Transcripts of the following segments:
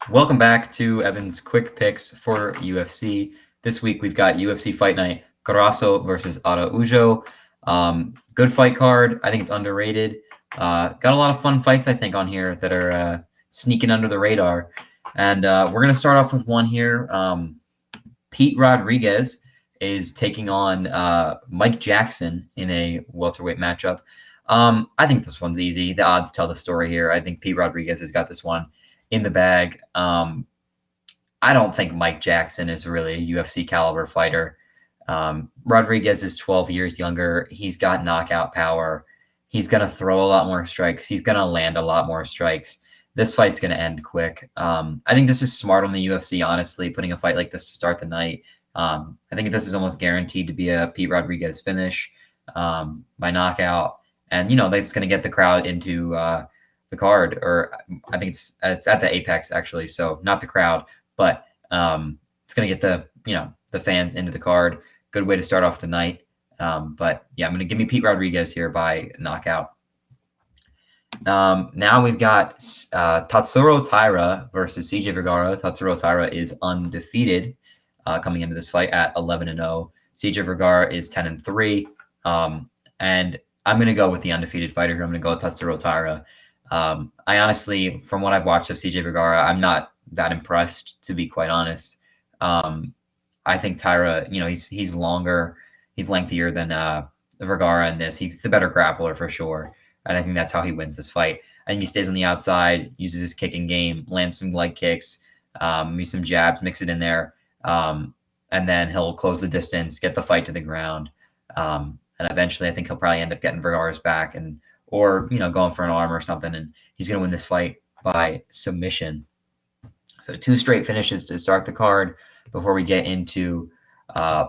Welcome back to Evan's quick picks for UFC. This week we've got UFC Fight Night, Grasso versus Araujo. Good fight card. I think it's underrated. Got a lot of fun fights, I think, on here that are sneaking under the radar. And we're going to start off with one here. Pete Rodriguez is taking on Mike Jackson in a welterweight matchup. I think this one's easy. The odds tell the story here. I think Pete Rodriguez has got this one in the bag. I don't think Mike Jackson is really a UFC caliber fighter. Rodriguez is 12 years younger. He's got knockout power. He's going to throw a lot more strikes. He's going to land a lot more strikes. This fight's going to end quick. I think this is smart on the UFC, honestly, putting a fight like this to start the night. I think this is almost guaranteed to be a Pete Rodriguez finish by knockout. And, that's going to get the crowd into the card, or I think it's at the Apex, actually. So not the crowd, but it's going to get the fans into the card. Good way to start off the night. But yeah, I'm going to give me Pete Rodriguez here by knockout. Now we've got Tatsuro Tyra versus CJ Vergara. Tatsuro Tyra is undefeated coming into this fight at 11-0. CJ Vergara is 10-3. And I'm going to go with the undefeated fighter here. I'm going to go with Tatsuro Tyra. I honestly, from what I've watched of CJ Vergara, I'm not that impressed, to be quite honest. I think Tyra, he's longer, he's lengthier than Vergara in this. He's the better grappler for sure. And I think that's how he wins this fight. I think he stays on the outside, uses his kicking game, lands some leg kicks, maybe some jabs, mix it in there. And then he'll close the distance, get the fight to the ground. And eventually I think he'll probably end up getting Vergara's back or going for an arm or something. And he's going to win this fight by submission. So 2 straight finishes to start the card before we get into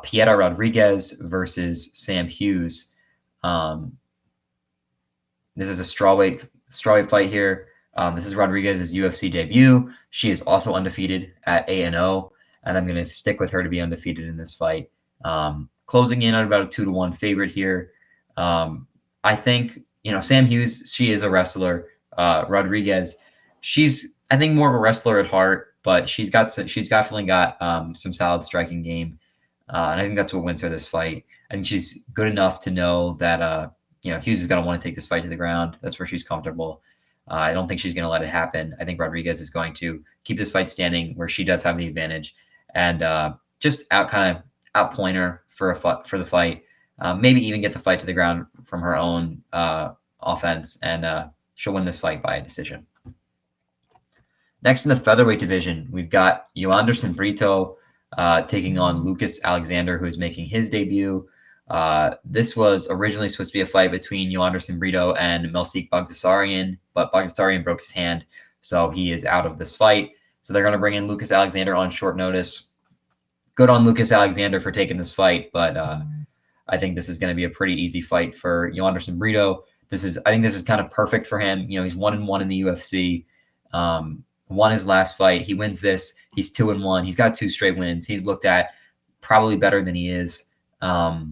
Pierre Rodriguez versus Sam Hughes. This is a strawweight fight here. This is Rodriguez's UFC debut. She is also undefeated at 8-0, and I'm going to stick with her to be undefeated in this fight. Closing in at about a 2-1 favorite here. I think, Sam Hughes, she is a wrestler. Rodriguez, she's, I think, more of a wrestler at heart, but she's definitely got some solid striking game. And I think that's what wins her this fight. I think she's good enough to know that, Hughes is going to want to take this fight to the ground. That's where she's comfortable. I don't think she's going to let it happen. I think Rodriguez is going to keep this fight standing where she does have the advantage and just outpoint her for the fight. Maybe even get the fight to the ground from her own offense, and she'll win this fight by a decision. Next in the featherweight division, we've got Joanderson Brito taking on Lucas Alexander, who is making his debut. This was originally supposed to be a fight between Joanderson Brito and Melsik Bagdasaryan, but Bagdasaryan broke his hand, so he is out of this fight. So they're going to bring in Lucas Alexander on short notice. Good on Lucas Alexander for taking this fight, but I think this is going to be a pretty easy fight for Joanderson Brito. I think this is kind of perfect for him. He's 1-1 in the UFC. Won his last fight. He wins this. He's 2-1. He's got 2 straight wins. He's looked at probably better than he is. I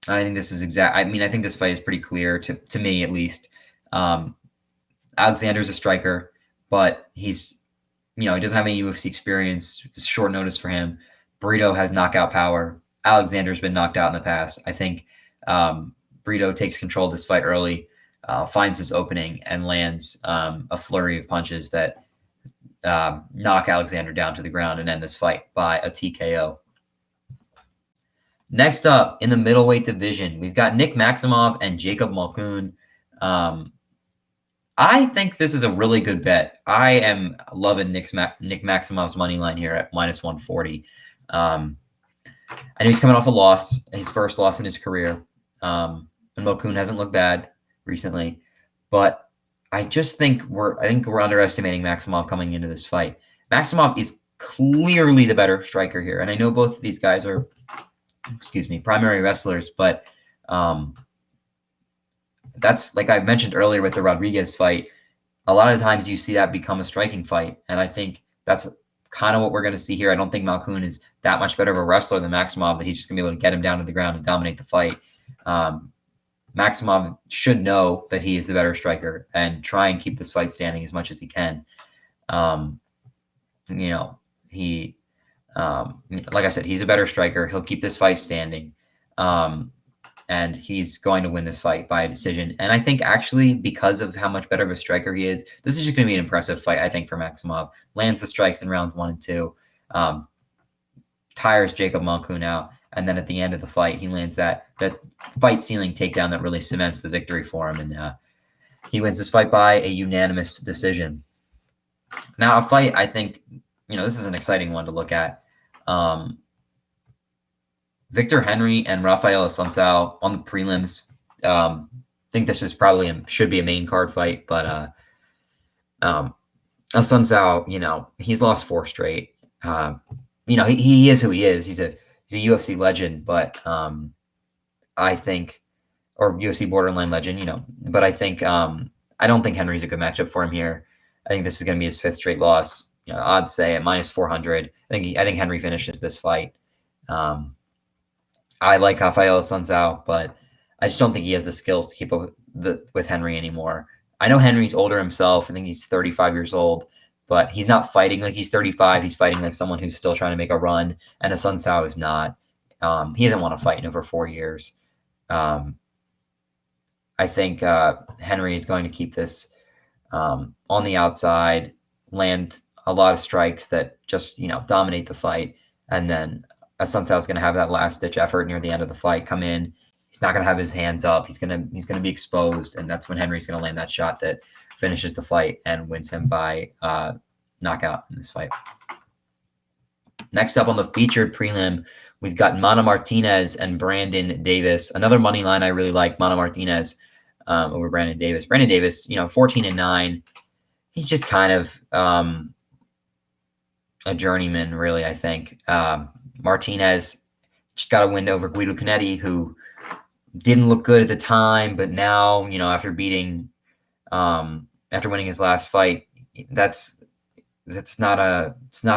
think this is I think this fight is pretty clear to me, at least. Alexander's a striker, but he's, he doesn't have any UFC experience. It's short notice for him. Brito has knockout power. Alexander's been knocked out in the past. I think Brito takes control of this fight early, finds his opening, and lands a flurry of punches that knock Alexander down to the ground and end this fight by a TKO. Next up, in the middleweight division, we've got Nick Maximov and Jacob Malkoon. I think this is a really good bet. I am loving Nick Maximov's money line here at -140. I know he's coming off a loss, his first loss in his career. And Malkoon hasn't looked bad recently, but I just think we're underestimating Maximov coming into this fight. Maximov is clearly the better striker here, and I know both of these guys are, primary wrestlers, but that's, like I mentioned earlier with the Rodriguez fight, a lot of times you see that become a striking fight, and I think that's kind of what we're going to see here. I don't think Malkoon is that much better of a wrestler than Maximov, that he's just going to be able to get him down to the ground and dominate the fight. Maximov should know that he is the better striker and try and keep this fight standing as much as he can. you know, he, like I said, he's a better striker. He'll keep this fight standing. And he's going to win this fight by a decision. And I think actually because of how much better of a striker he is, this is just going to be an impressive fight, I think, for Maximov. Lands the strikes in rounds 1 and 2. Tires Jacob Malkoon out. And then at the end of the fight, he lands that fight-sealing takedown that really cements the victory for him. And he wins this fight by a unanimous decision. Now, a fight, I think, this is an exciting one to look at. Victor Henry and Rafael Assunção on the prelims. I think this is probably should be a main card fight, but Assunção, he's lost 4 straight. He is who he is. He's a UFC legend, but I think, or UFC borderline legend, but I think I don't think Henry's a good matchup for him here. I think this is going to be his 5th straight loss. I'd say at -400. I think Henry finishes this fight. I like Rafael Assunção, but I just don't think he has the skills to keep up with Henry anymore. I know Henry's older himself. I think he's 35 years old, but he's not fighting like he's 35. He's fighting like someone who's still trying to make a run, and Assunção is not. He hasn't won a fight in over 4 years. I think Henry is going to keep this on the outside, land a lot of strikes that just, dominate the fight, and then Assunção is going to have that last-ditch effort near the end of the fight come in. He's not going to have his hands up. He's going to be exposed, and that's when Henry's going to land that shot that finishes the fight and wins him by knockout in this fight. Next up on the featured prelim, we've got Mana Martinez and Brandon Davis. Another money line I really like, Mana Martinez over Brandon Davis. Brandon Davis, 14-9. He's just kind of a journeyman, really, I think. Martinez just got a win over Guido Canetti, who didn't look good at the time, but now, after winning his last fight, it's not a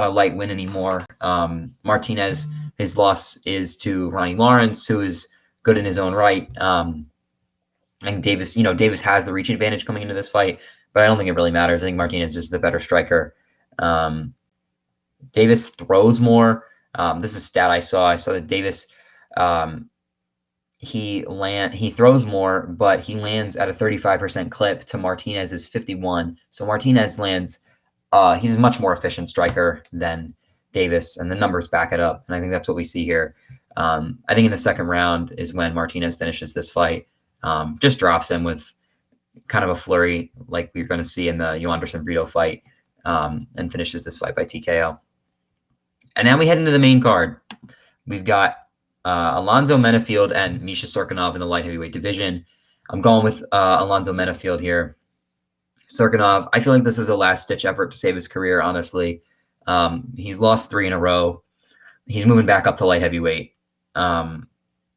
light win anymore. Martinez, his loss is to Ronnie Lawrence, who is good in his own right. And Davis, Davis has the reach advantage coming into this fight, but I don't think it really matters. I think Martinez is the better striker. Davis throws more. This is a stat I saw. I saw that Davis, he throws more, but he lands at a 35% clip to Martinez's 51. So Martinez lands. He's a much more efficient striker than Davis, and the numbers back it up. And I think that's what we see here. I think in the second round is when Martinez finishes this fight. Just drops him with kind of a flurry, like we're going to see in the Joanderson Frito fight, and finishes this fight by TKO. And now we head into the main card. We've got Alonzo Menifield and Misha Cirkunov in the light heavyweight division. I'm going with Alonzo Menifield here. Cirkunov, I feel like this is a last-ditch effort to save his career, honestly. He's lost 3 in a row. He's moving back up to light heavyweight.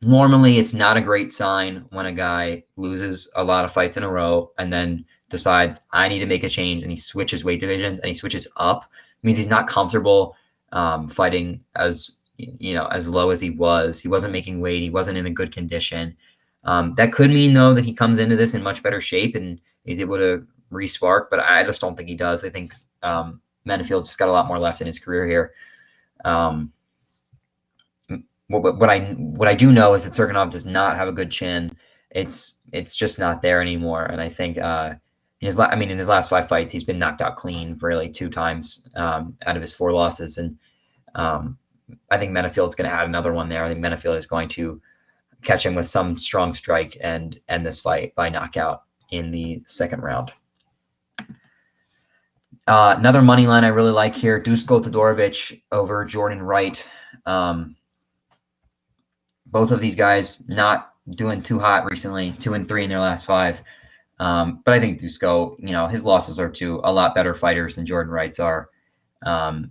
Normally, it's not a great sign when a guy loses a lot of fights in a row and then decides, I need to make a change, and he switches weight divisions and he switches up. It means he's not comfortable fighting as low as he was. He wasn't making weight. He wasn't in a good condition. That could mean, though, that he comes into this in much better shape and he's able to re-spark, but I just don't think he does. I think Menifield's just got a lot more left in his career here. What I do know is that Cirkunov does not have a good chin. It's just not there anymore. And I think in his last 5 fights, he's been knocked out clean really 2 times out of his 4 losses. And I think Menifield's going to add another one there. I think Menifield is going to catch him with some strong strike and end this fight by knockout in the second round. Another money line I really like here, Dusko Todorovic over Jordan Wright. Both of these guys not doing too hot recently, 2-3 in their last 5. But I think Dusko, his losses are to a lot better fighters than Jordan Wright's are. And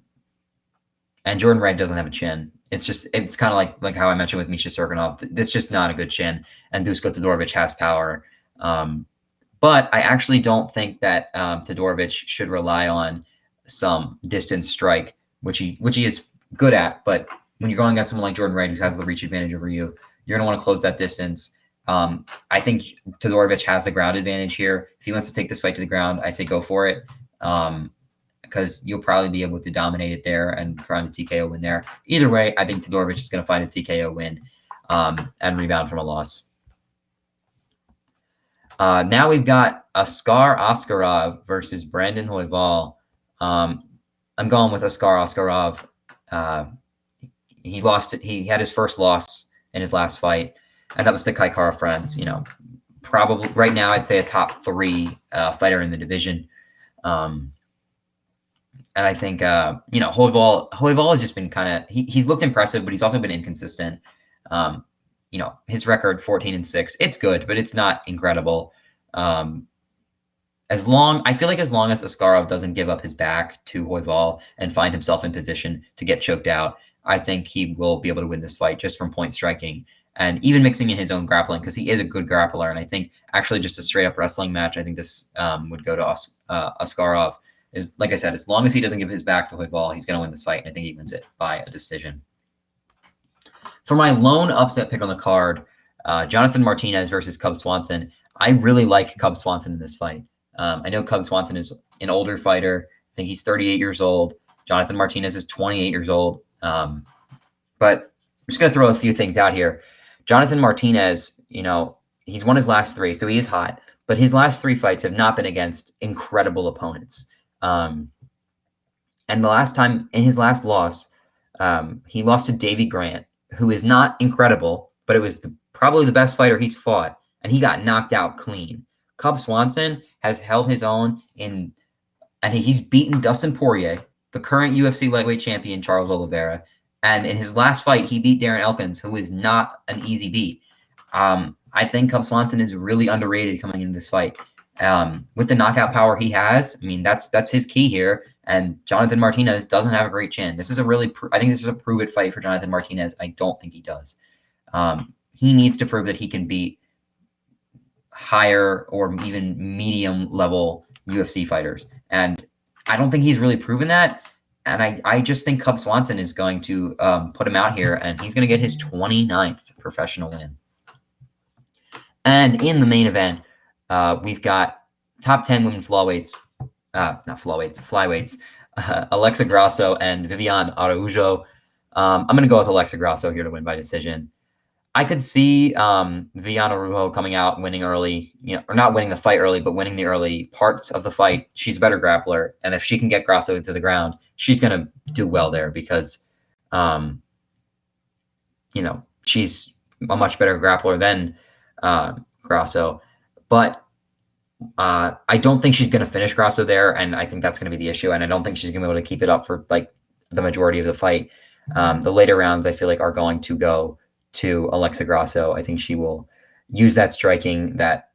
Jordan Wright doesn't have a chin. It's kind of like how I mentioned with Misha Cirkunov. It's just not a good chin. And Dusko Todorovic has power. But I actually don't think that Todorovic should rely on some distance strike, which he is good at. But when you're going against someone like Jordan Wright, who has the reach advantage over you, you're going to want to close that distance. I think Todorovic has the ground advantage here. If he wants to take this fight to the ground, I say go for it. Because because you'll probably be able to dominate it there and find a TKO win there. Either way, I think Todorovic is going to find a TKO win and rebound from a loss. Now we've got Askarov versus Brandon Royval. I'm going with Askarov. He lost. He had his first loss in his last fight, and that was to Kaikara France. You know, probably right now I'd say a top 3 fighter in the division. And I think you know, Royval has just been kind of he's looked impressive, but he's also been inconsistent. You know, his record 14-6. It's good, but it's not incredible. I feel like as long as Askarov doesn't give up his back to Royval and find himself in position to get choked out, I think he will be able to win this fight just from point striking and even mixing in his own grappling, because he is a good grappler. And I think actually just a straight up wrestling match, I think this would go to Askarov. Is like I said, as long as he doesn't give his back to Royval, he's going to win this fight, and I think he wins it by a decision. For my lone upset pick on the card, Jonathan Martinez versus Cub Swanson. I really like Cub Swanson in this fight. I know Cub Swanson is an older fighter. I think he's 38 years old. Jonathan Martinez is 28 years old. But I'm just going to throw a few things out here. Jonathan Martinez, you know, he's won his last 3, so he is hot. But his last 3 fights have not been against incredible opponents. And the last time, in his last loss, he lost to Davey Grant, who is not incredible, but it was probably the best fighter he's fought, and he got knocked out clean. Cub Swanson has held his own and he's beaten Dustin Poirier, the current UFC lightweight champion, Charles Oliveira, and in his last fight, he beat Darren Elkins, who is not an easy beat. I think Cub Swanson is really underrated coming into this fight. With the knockout power he has, I mean, that's his key here. And Jonathan Martinez doesn't have a great chin. This is I think this is a prove-it fight for Jonathan Martinez. I don't think he does. He needs to prove that he can beat higher or even medium level UFC fighters. And I don't think he's really proven that. And I just think Cub Swanson is going to put him out here, and he's going to get his 29th professional win. And in the main event, we've got top 10 women's flyweights, Alexa Grasso and Vivian Araujo. I'm going to go with Alexa Grasso here to win by decision. I could see Vivian Araujo coming out winning early, you know, or not winning the fight early, but winning the early parts of the fight. She's a better grappler, and if she can get Grasso to the ground, she's going to do well there because, you know, she's a much better grappler than Grasso. But I don't think she's going to finish Grasso there, and I think that's going to be the issue. And I don't think she's going to be able to keep it up for like the majority of the fight. The later rounds, I feel like, are going to go to Alexa Grasso. I think she will use that striking that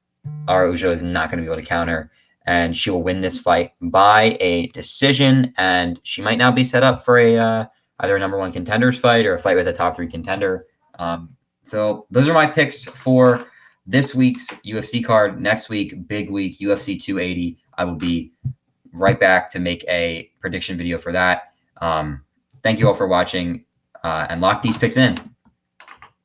Araujo is not going to be able to counter, and she will win this fight by a decision. And she might now be set up for a either a number 1 contenders fight or a fight with a top 3 contender. So those are my picks for this week's UFC card. Next week, big week, UFC 280. I will be right back to make a prediction video for that. Thank you all for watching, and lock these picks in.